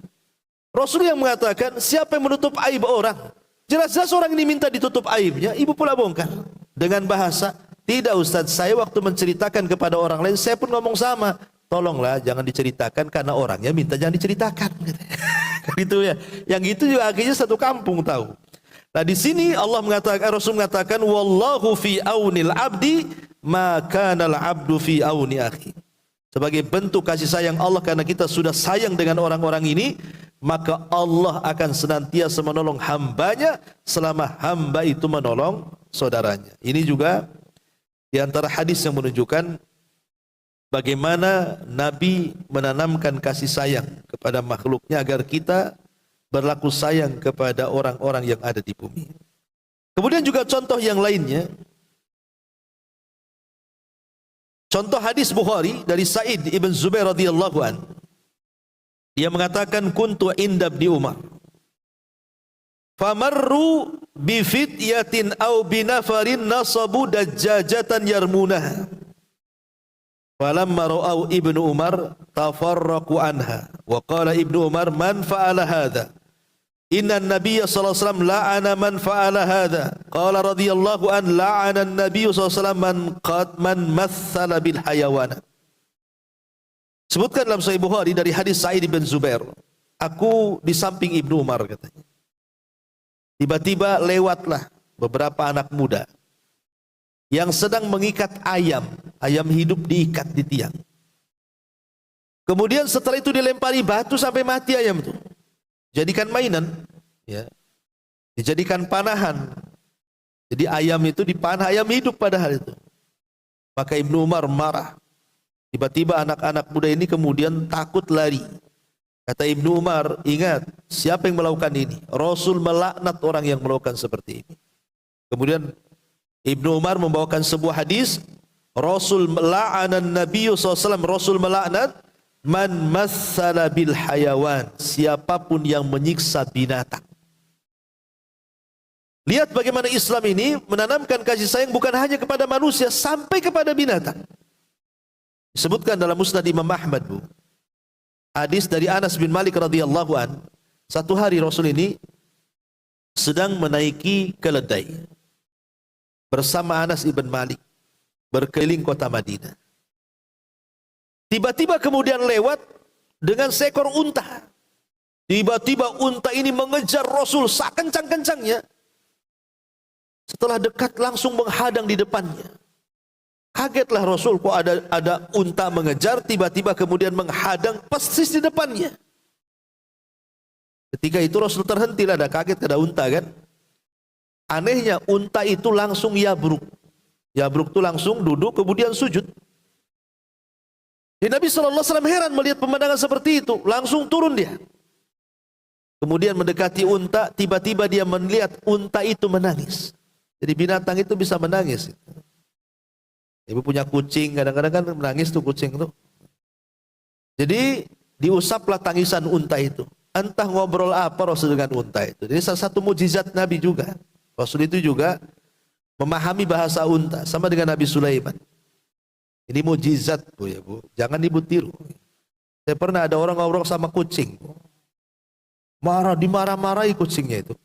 A: Rasul yang mengatakan siapa yang menutup aib orang, jelas-jelas orang ini minta ditutup aibnya, ibu pula bongkar dengan bahasa, tidak Ustaz, saya waktu menceritakan kepada orang lain saya pun ngomong sama, tolonglah jangan diceritakan karena orangnya minta jangan diceritakan. Gitu ya. Yang itu juga akhirnya satu kampung tahu. Nah di sini Allah mengatakan, Rasul mengatakan, wallahu fi aunil abdi maka nal abdu fi auni akhi. Sebagai bentuk kasih sayang Allah karena kita sudah sayang dengan orang-orang ini, maka Allah akan senantiasa menolong hambanya selama hamba itu menolong saudaranya. Ini juga di antara hadis yang menunjukkan bagaimana Nabi menanamkan kasih sayang kepada makhluknya agar kita berlaku sayang kepada orang-orang yang ada di bumi. Kemudian juga contoh yang lainnya, contoh hadis Bukhari dari Sa'id ibn Zubair radhiyallahu an. Dia mengatakan kuntu inda Ibni Umar. Famarru bi fityatin aw bi nafarin nasabu dajjajatan yarmunaha. Falamma ra'au Ibnu Umar tafarraqu anha wa qala Ibnu Umar man fa'ala hadha? Inna an-nabiyya sallallahu alaihi wasallam la'ana man fa'ala hadha. Qala radhiyallahu an la'ana an-nabiyyu sallallahu alaihi wasallam man mathala bil hayawan. Sebutkan dalam Sahih Bukhari dari hadis Sa'id bin Zubair, aku di samping Ibnu Umar katanya. Tiba-tiba lewatlah beberapa anak muda yang sedang mengikat ayam hidup diikat di tiang. Kemudian setelah itu dilempari batu sampai mati ayam itu. Jadikan mainan, ya. Dijadikan panahan. Jadi ayam itu dipanah, ayam hidup padahal itu. Maka Ibnu Umar marah. Tiba-tiba anak-anak muda ini kemudian takut lari. Kata Ibnu Umar, ingat, siapa yang melakukan ini? Rasul melaknat orang yang melakukan seperti ini. Kemudian Ibnu Umar membawakan sebuah hadis, Rasul la'anan Nabi SAW, Rasul melaknat man massala bil hayawan, siapapun yang menyiksa binatang. Lihat bagaimana Islam ini menanamkan kasih sayang bukan hanya kepada manusia, sampai kepada binatang. Disebutkan dalam Musnad Imam Ahmad, Bu. Hadis dari Anas bin Malik radhiyallahu an, satu hari Rasul ini sedang menaiki keledai bersama Anas ibn Malik berkeliling kota Madinah. Tiba-tiba kemudian lewat dengan seekor unta. Tiba-tiba unta ini mengejar Rasul sakencang-kencangnya. Setelah dekat langsung menghadang di depannya. Kagetlah Rasul, kok ada unta mengejar, tiba-tiba kemudian menghadang persis di depannya. Ketika itu Rasul terhentilah, ada kaget, ada unta kan. Anehnya unta itu langsung yabruk. Yabruk itu langsung duduk kemudian sujud. Jadi Nabi SAW heran melihat pemandangan seperti itu, langsung turun dia. Kemudian mendekati unta, tiba-tiba dia melihat unta itu menangis. Jadi binatang itu bisa menangis. Ibu punya kucing, kadang-kadang kan menangis tuh kucing tuh. Jadi diusaplah tangisan unta itu. Entah ngobrol apa Rasul dengan unta itu. Jadi salah satu mujizat Nabi juga. Rasul itu juga memahami bahasa unta, sama dengan Nabi Sulaiman. Ini mujizat, Bu, ya Bu. Jangan ibu tiru. Saya pernah ada orang ngobrol sama kucing. Dimarah-marahi kucingnya itu.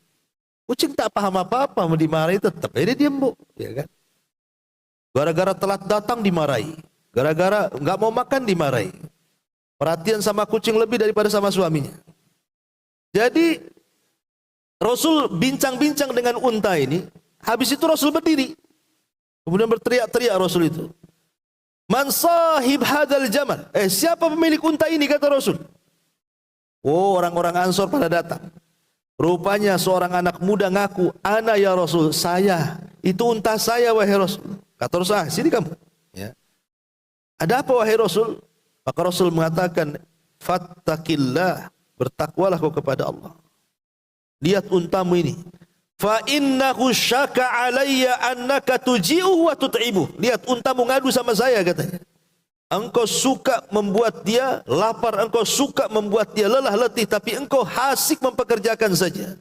A: Kucing tak paham apa-apa, mau dimarahi tetap. Ini diam, Bu, ya kan? Gara-gara telat datang dimarahi. Gara-gara nggak mau makan dimarahi. Perhatian sama kucing lebih daripada sama suaminya. Jadi Rasul bincang-bincang dengan unta ini. Habis itu Rasul berdiri. Kemudian berteriak-teriak Rasul itu. Man sahib hadzal jamal? Siapa pemilik unta ini, kata Rasul. Oh, orang-orang Ansor pada datang. Rupanya seorang anak muda ngaku, ana ya Rasul, saya. Itu unta saya, wahai Rasul. Kata Rasul, sini kamu. Ya. Ada apa wahai Rasul? Maka Rasul mengatakan, fattaqillah, bertakwalah kau kepada Allah. Lihat untamu ini. Fa innahu syaka alayya annaka tuji'uhu wa tut'ibuh. Lihat untamu ngadu sama saya, katanya. Engkau suka membuat dia lapar, engkau suka membuat dia lelah letih, tapi engkau hasik mempekerjakan saja.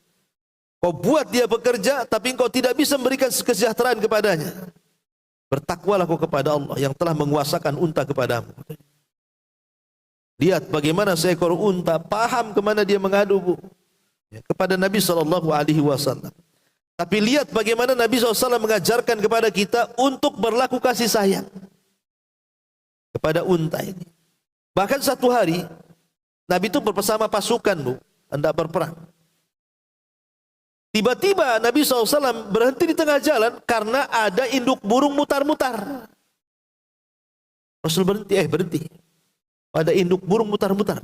A: Kau buat dia bekerja, tapi engkau tidak bisa memberikan kesejahteraan kepadanya. Bertakwalah kau kepada Allah yang telah menguasakan unta kepadamu. Lihat bagaimana seekor unta paham kemana dia mengadu, Bu. Kepada Nabi SAW. Tapi lihat bagaimana Nabi SAW mengajarkan kepada kita untuk berlaku kasih sayang kepada unta ini. Bahkan satu hari Nabi itu bersama pasukan, Bu, hendak berperang. Tiba-tiba Nabi SAW berhenti di tengah jalan karena ada induk burung mutar-mutar. Rasul berhenti. Ada induk burung mutar-mutar.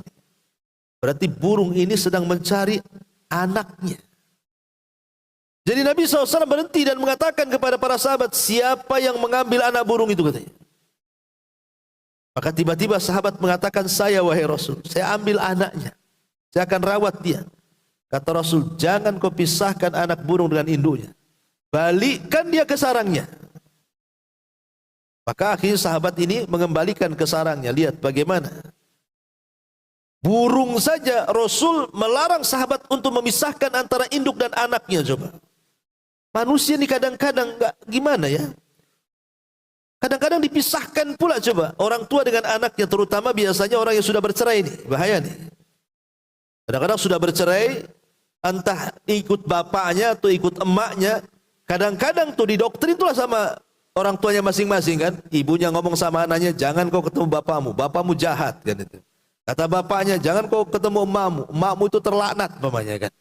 A: Berarti burung ini sedang mencari anaknya. Jadi Nabi SAW berhenti dan mengatakan kepada para sahabat, siapa yang mengambil anak burung itu, katanya. Maka tiba-tiba sahabat mengatakan, saya wahai Rasul, saya ambil anaknya, saya akan rawat dia. Kata Rasul, jangan kau pisahkan anak burung dengan induknya, balikkan dia ke sarangnya. Maka akhirnya sahabat ini mengembalikan ke sarangnya. Lihat bagaimana burung saja Rasul melarang sahabat untuk memisahkan antara induk dan anaknya. Coba, manusia ini kadang-kadang nggak gimana ya. Kadang-kadang dipisahkan pula, coba, orang tua dengan anaknya, terutama biasanya orang yang sudah bercerai ini, bahaya nih. Kadang-kadang sudah bercerai, entah ikut bapaknya atau ikut emaknya. Kadang-kadang tuh didoktrin itulah sama orang tuanya masing-masing kan. Ibunya ngomong sama anaknya, jangan kau ketemu bapakmu jahat kan itu. Kata bapaknya, jangan kau ketemu emakmu itu terlaknat namanya kan.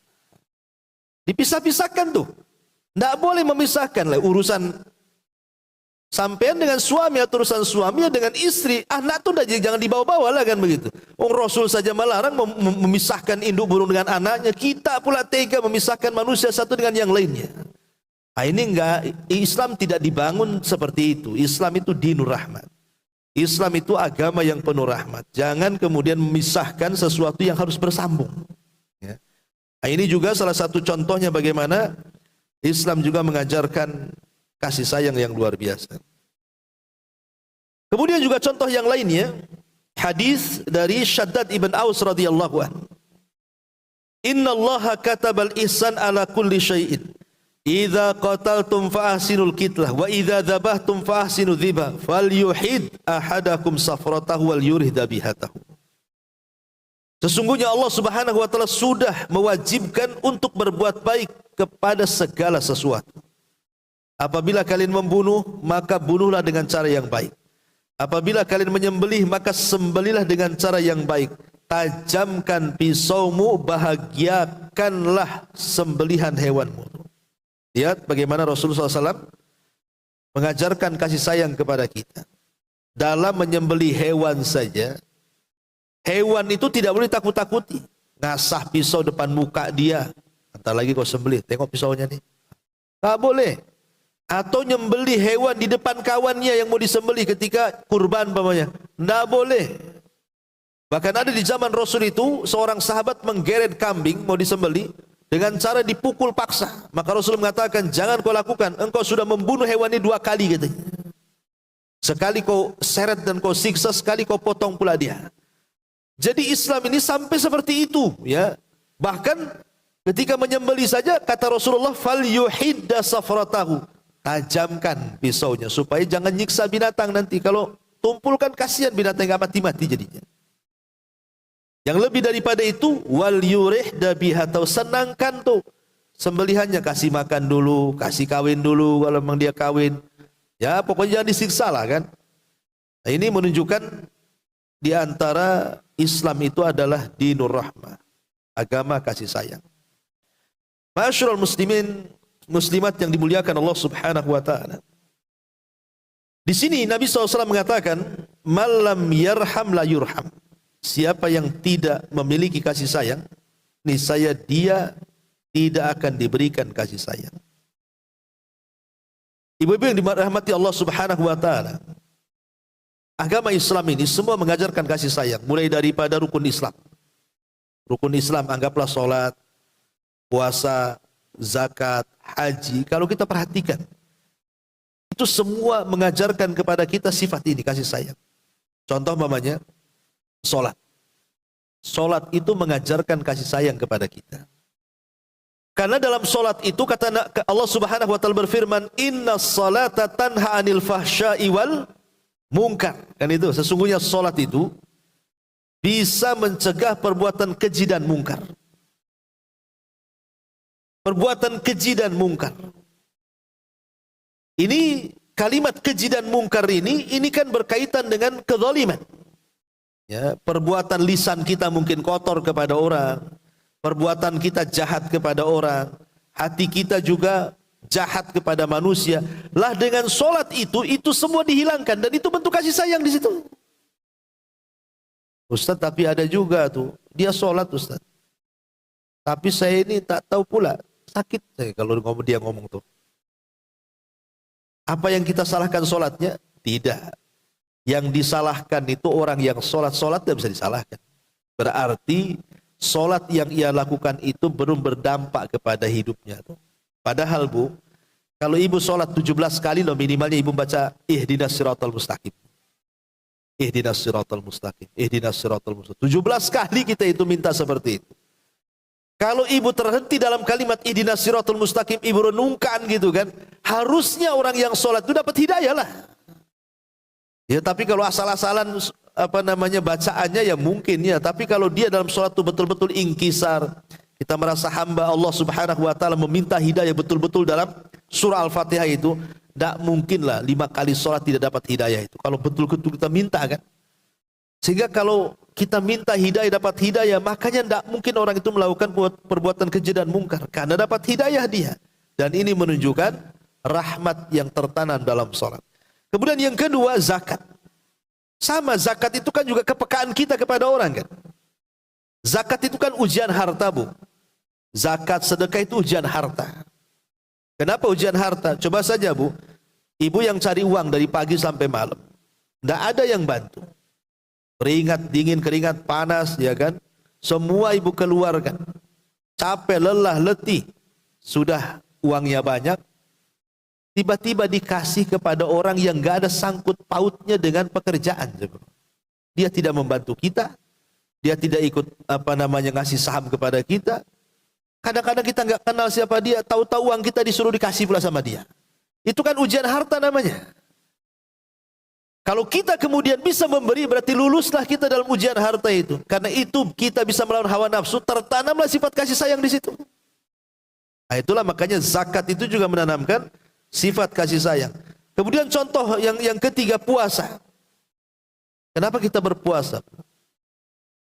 A: Dipisah-pisahkan tuh. Tidak boleh memisahkan lah urusan sampean dengan suami atau urusan suami dengan istri, anak tuh jangan dibawa-bawa lah kan begitu. Rasul saja melarang memisahkan induk burung dengan anaknya, kita pula tega memisahkan manusia satu dengan yang lainnya. Nah, ini enggak, Islam tidak dibangun seperti itu. Islam itu dinur rahmat. Islam itu agama yang penuh rahmat. Jangan kemudian memisahkan sesuatu yang harus bersambung. Ya. Nah, ini juga salah satu contohnya bagaimana Islam juga mengajarkan kasih sayang yang luar biasa. Kemudian juga contoh yang lainnya, hadis dari Shaddad ibn Aus radhiyallahu anhu. Inna Allah katabal ihsan ala kulli syai'in. Idza qataltum fa ahsinul qitlah wa idza dzabhtum fa ahsinu dzibha falyuhid ahadakum safratahu wal yurih dabihatahu. Sesungguhnya Allah Subhanahu wa taala sudah mewajibkan untuk berbuat baik kepada segala sesuatu. Apabila kalian membunuh, maka bunuhlah dengan cara yang baik. Apabila kalian menyembelih, maka sembelilah dengan cara yang baik. Tajamkan pisaumu, bahagiakanlah sembelihan hewanmu. Lihat bagaimana Rasulullah SAW mengajarkan kasih sayang kepada kita. Dalam menyembelih hewan saja, hewan itu tidak boleh takut-takuti. Ngasah pisau depan muka dia. Entar lagi kau sembelih, tengok pisaunya nih. Tak boleh. Atau nyembelih hewan di depan kawannya yang mau disembelih ketika kurban umpamanya. Tidak boleh. Bahkan ada di zaman Rasul itu seorang sahabat menggeret kambing mau disembelih dengan cara dipukul paksa. Maka Rasul mengatakan, jangan kau lakukan, engkau sudah membunuh hewan ini 2 kali katanya. Sekali kau seret dan kau siksa, sekali kau potong pula dia. Jadi Islam ini sampai seperti itu ya. Bahkan ketika menyembelih saja kata Rasulullah, fal yuhidda safratahu, tajamkan pisaunya supaya jangan nyiksa binatang nanti. Kalau tumpulkan kasihan binatang nggak mati-mati jadinya. Yang lebih daripada itu, wal yurih dabihatau, senangkan tuh sembelihannya, kasih makan dulu, kasih kawin dulu kalau memang dia kawin. Ya pokoknya jangan disiksa lah kan. Nah, ini menunjukkan di antara Islam itu adalah dinur rahmah, agama kasih sayang. Ma'asyiral muslimin muslimat yang dimuliakan Allah Subhanahu wa taala. Di sini Nabi SAW mengatakan, malam yarham la yurham. Siapa yang tidak memiliki kasih sayang, niscaya dia tidak akan diberikan kasih sayang. Ibu-ibu yang dirahmati Allah Subhanahu wa taala, agama Islam ini semua mengajarkan kasih sayang, mulai daripada rukun Islam. Rukun Islam anggaplah salat, puasa, zakat, haji. Kalau kita perhatikan, itu semua mengajarkan kepada kita sifat ini, kasih sayang. Contoh mamanya, sholat. Sholat itu mengajarkan kasih sayang kepada kita. Karena dalam sholat itu kata Allah Subhanahu wa taala berfirman, "Innas salata tanha 'anil fahsya'i wal munkar." Kan itu, sesungguhnya sholat itu bisa mencegah perbuatan keji dan mungkar. Perbuatan keji dan mungkar. Ini kalimat keji dan mungkar ini kan berkaitan dengan kezaliman. Ya, perbuatan lisan kita mungkin kotor kepada orang, perbuatan kita jahat kepada orang, hati kita juga jahat kepada manusia. Lah dengan solat itu semua dihilangkan dan itu bentuk kasih sayang di situ. Ustaz, tapi ada juga tuh, dia solat Ustaz. Tapi saya ini tak tahu pula, sakit saya kalau dia ngomong tuh. Apa yang kita salahkan solatnya? Tidak. Yang disalahkan itu orang yang solat tidak bisa disalahkan. Berarti solat yang ia lakukan itu belum berdampak kepada hidupnya. Padahal Bu, kalau ibu solat 17 kali loh minimalnya ibu baca ihdinas siratal mustaqim. Ihdinas siratal mustaqim. Ihdinas siratal mustaqim. 17 kali kita itu minta seperti itu. Kalau ibu terhenti dalam kalimat ihdinas siratal mustaqim, ibu renungkan gitu kan, harusnya orang yang sholat itu dapat hidayah lah. Ya, tapi kalau asal-asalan bacaannya ya mungkin ya, tapi kalau dia dalam sholat itu betul-betul ingkisar, kita merasa hamba Allah Subhanahu wa taala meminta hidayah betul-betul dalam surah Al-Fatihah itu, tidak mungkin lah 5 kali sholat tidak dapat hidayah itu. Kalau betul-betul kita minta kan. Sehingga kalau kita minta hidayah dapat hidayah, makanya tidak mungkin orang itu melakukan perbuatan keji dan mungkar karena dapat hidayah dia. Dan ini menunjukkan rahmat yang tertanam dalam salat. Kemudian yang kedua, zakat. Sama, zakat itu kan juga kepekaan kita kepada orang kan. Zakat itu kan ujian harta Bu. Zakat sedekah itu ujian harta. Kenapa ujian harta? Coba saja Bu, ibu yang cari uang dari pagi sampai malam, tidak ada yang bantu. Keringat dingin, keringat panas, ya kan? Semua ibu keluarkan. Capek, lelah, letih. Sudah uangnya banyak. Tiba-tiba dikasih kepada orang yang gak ada sangkut pautnya dengan pekerjaan. Dia tidak membantu kita. Dia tidak ikut ngasih saham kepada kita. Kadang-kadang kita gak kenal siapa dia. Tahu-tahu uang kita disuruh dikasih pula sama dia. Itu kan ujian harta namanya. Kalau kita kemudian bisa memberi, berarti luluslah kita dalam ujian harta itu. Karena itu kita bisa melawan hawa nafsu, tertanamlah sifat kasih sayang di situ. Nah, itulah makanya zakat itu juga menanamkan sifat kasih sayang. Kemudian contoh yang ketiga, puasa. Kenapa kita berpuasa?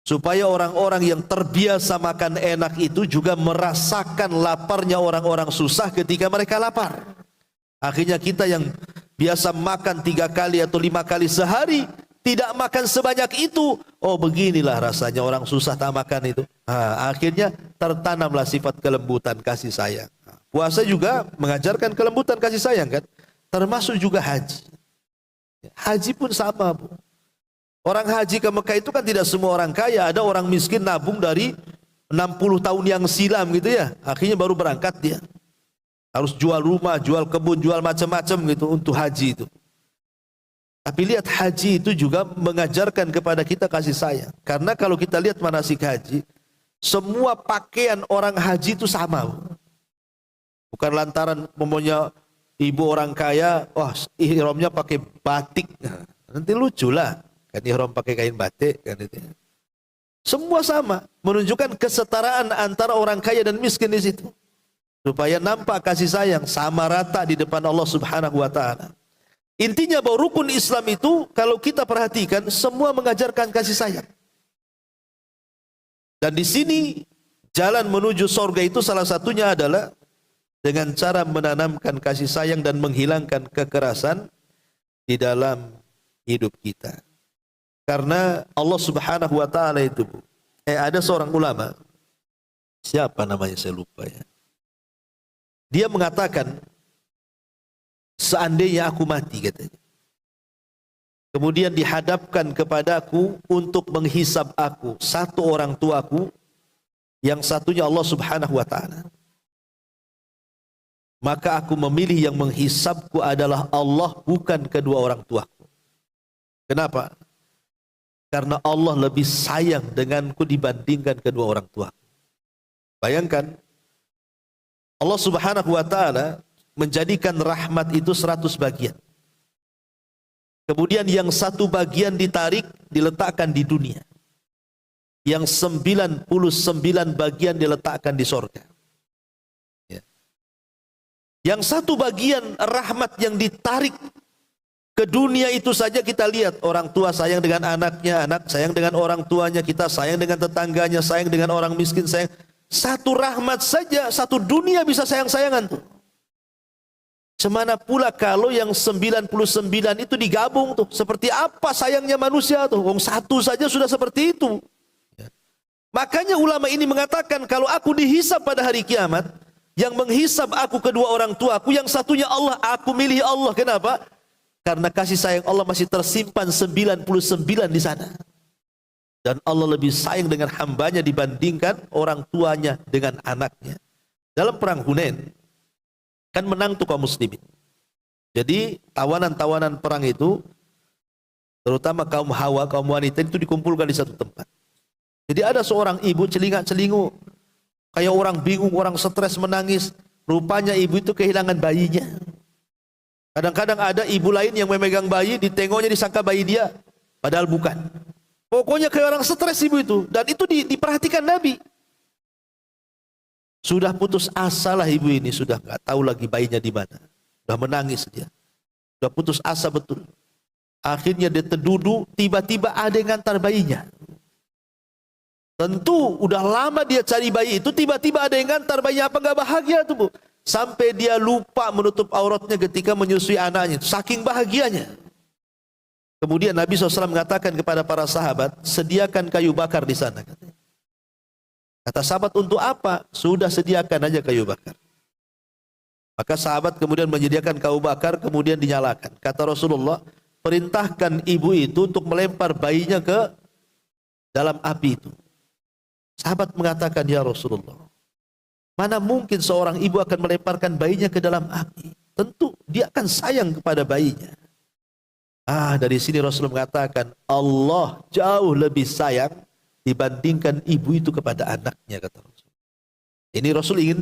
A: Supaya orang-orang yang terbiasa makan enak itu juga merasakan laparnya orang-orang susah ketika mereka lapar. Akhirnya kita yang biasa makan 3 kali atau 5 kali sehari, tidak makan sebanyak itu. Oh, beginilah rasanya orang susah tak makan itu. Akhirnya tertanamlah sifat kelembutan kasih sayang. Puasa juga mengajarkan kelembutan kasih sayang kan. Termasuk juga haji. Haji pun sama Bu. Orang haji ke Mekah itu kan tidak semua orang kaya. Ada orang miskin nabung dari 60 tahun yang silam gitu ya. Akhirnya baru berangkat dia. Harus jual rumah, jual kebun, jual macam-macam gitu untuk haji itu. Tapi lihat, haji itu juga mengajarkan kepada kita kasih sayang. Karena kalau kita lihat manasik haji, semua pakaian orang haji itu sama. Bukan lantaran mempunyai ibu orang kaya, wah ihramnya pakai batik. Nanti lucu lah, kan ihram pakai kain batik kan itu. Semua sama, menunjukkan kesetaraan antara orang kaya dan miskin di situ. Supaya nampak kasih sayang sama rata di depan Allah Subhanahu wa taala. Intinya bahwa rukun Islam itu kalau kita perhatikan semua mengajarkan kasih sayang. Dan di sini jalan menuju surga itu salah satunya adalah dengan cara menanamkan kasih sayang dan menghilangkan kekerasan di dalam hidup kita. Karena Allah Subhanahu wa taala itu ada seorang ulama, siapa namanya saya lupa ya. Dia mengatakan, seandainya aku mati katanya, kemudian dihadapkan kepadaku untuk menghisab aku, satu orang tuaku, yang satunya Allah Subhanahu wa taala, maka aku memilih yang menghisabku adalah Allah, bukan kedua orang tuaku. Kenapa? karena Allah lebih sayang denganku dibandingkan kedua orang tua. Bayangkan, Allah Subhanahu wa ta'ala menjadikan rahmat itu 100 bagian. Kemudian yang 1 bagian ditarik, diletakkan di dunia. Yang 99 bagian diletakkan di sorga. Ya. Yang 1 bagian rahmat yang ditarik ke dunia itu saja kita lihat, orang tua sayang dengan anaknya, anak sayang dengan orang tuanya, kita sayang dengan tetangganya, sayang dengan orang miskin, sayang. 1 rahmat saja, 1 dunia bisa sayang-sayangan tuh. Semana pula kalau yang 99 itu digabung tuh, seperti apa sayangnya manusia tuh, wong 1 saja sudah seperti itu. Makanya ulama ini mengatakan, kalau aku dihisab pada hari kiamat, yang menghisab aku kedua orang tuaku, yang satunya Allah, aku milih Allah. Kenapa? Karena kasih sayang Allah masih tersimpan 99 di sana. Dan Allah lebih sayang dengan hambanya dibandingkan orang tuanya dengan anaknya. Dalam perang Hunain, kan menang tuh kaum muslimin. Jadi tawanan-tawanan perang itu, terutama kaum hawa, kaum wanita itu dikumpulkan di satu tempat. Jadi ada seorang ibu celingak-celingu, kayak orang bingung, orang stres, menangis. Rupanya ibu itu kehilangan bayinya. Kadang-kadang ada ibu lain yang memegang bayi, ditengoknya disangka bayi dia, padahal bukan. Pokoknya kayak orang stres ibu itu, dan itu diperhatikan Nabi. Sudah putus asa lah ibu ini, sudah nggak tahu lagi bayinya di mana. Sudah menangis dia, sudah putus asa betul. Akhirnya dia terduduk, tiba-tiba ada yang ngantar bayinya. Tentu udah lama dia cari bayi itu, tiba-tiba ada yang ngantar bayinya, apa nggak bahagia tuh bu? Sampai dia lupa menutup auratnya ketika menyusui anaknya, saking bahagianya. Kemudian Nabi SAW mengatakan kepada para sahabat, sediakan kayu bakar di sana. Kata sahabat, untuk apa? Sudah sediakan aja kayu bakar. Maka sahabat kemudian menyediakan kayu bakar, kemudian dinyalakan. Kata Rasulullah, perintahkan ibu itu untuk melempar bayinya ke dalam api itu. Sahabat mengatakan, ya Rasulullah, mana mungkin seorang ibu akan melemparkan bayinya ke dalam api? Tentu dia akan sayang kepada bayinya. Dari sini Rasul mengatakan, Allah jauh lebih sayang dibandingkan ibu itu kepada anaknya, kata Rasul. Ini Rasul ingin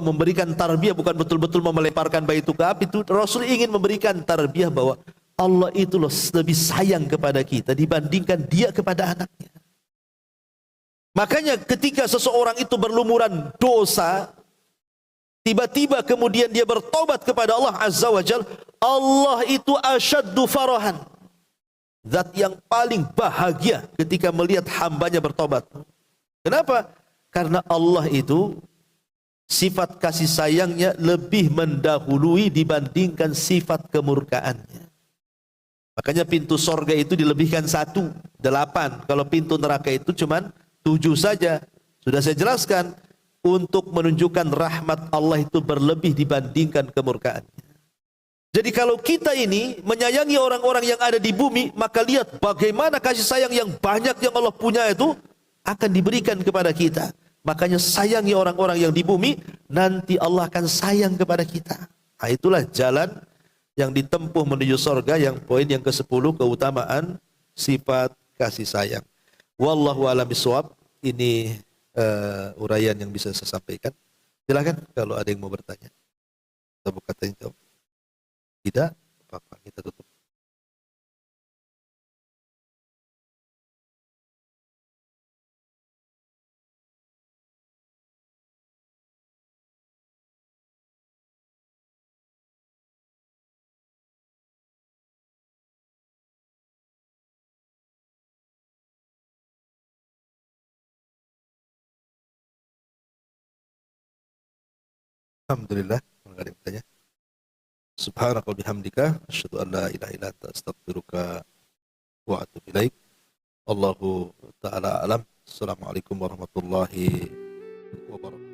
A: memberikan tarbiyah, bukan betul-betul melemparkan bayi itu ke api. Itu Rasul ingin memberikan tarbiyah bahwa Allah itu lebih sayang kepada kita dibandingkan dia kepada anaknya. Makanya ketika seseorang itu berlumuran dosa, tiba-tiba kemudian dia bertobat kepada Allah Azza wa Jalla, Allah itu asyaddu farahan. Zat yang paling bahagia ketika melihat hambanya bertobat. Kenapa? Karena Allah itu sifat kasih sayangnya lebih mendahului dibandingkan sifat kemurkaannya. Makanya pintu sorga itu dilebihkan 1, 8. Kalau pintu neraka itu cuman 7 saja. Sudah saya jelaskan, untuk menunjukkan rahmat Allah itu berlebih dibandingkan kemurkaannya. Jadi kalau kita ini menyayangi orang-orang yang ada di bumi, maka lihat bagaimana kasih sayang yang banyak yang Allah punya itu akan diberikan kepada kita. Makanya sayangi orang-orang yang di bumi, nanti Allah akan sayang kepada kita. Itulah jalan yang ditempuh menuju surga, yang poin yang ke-10, keutamaan sifat kasih sayang. Wallahu a'lam bishawab. Ini uraian yang bisa saya sampaikan. Silakan kalau ada yang mau bertanya. Kita buka tanya jawab. Tidak, apa-apa, kita tutup. Alhamdulillah, enggak ada yang bertanya. Subhanaka bihamdika asyhadu an la ilaha illa anta astaghfiruka wa atubu ilaik. Allahu taala alam. Assalamualaikum warahmatullahi wabarakatuh.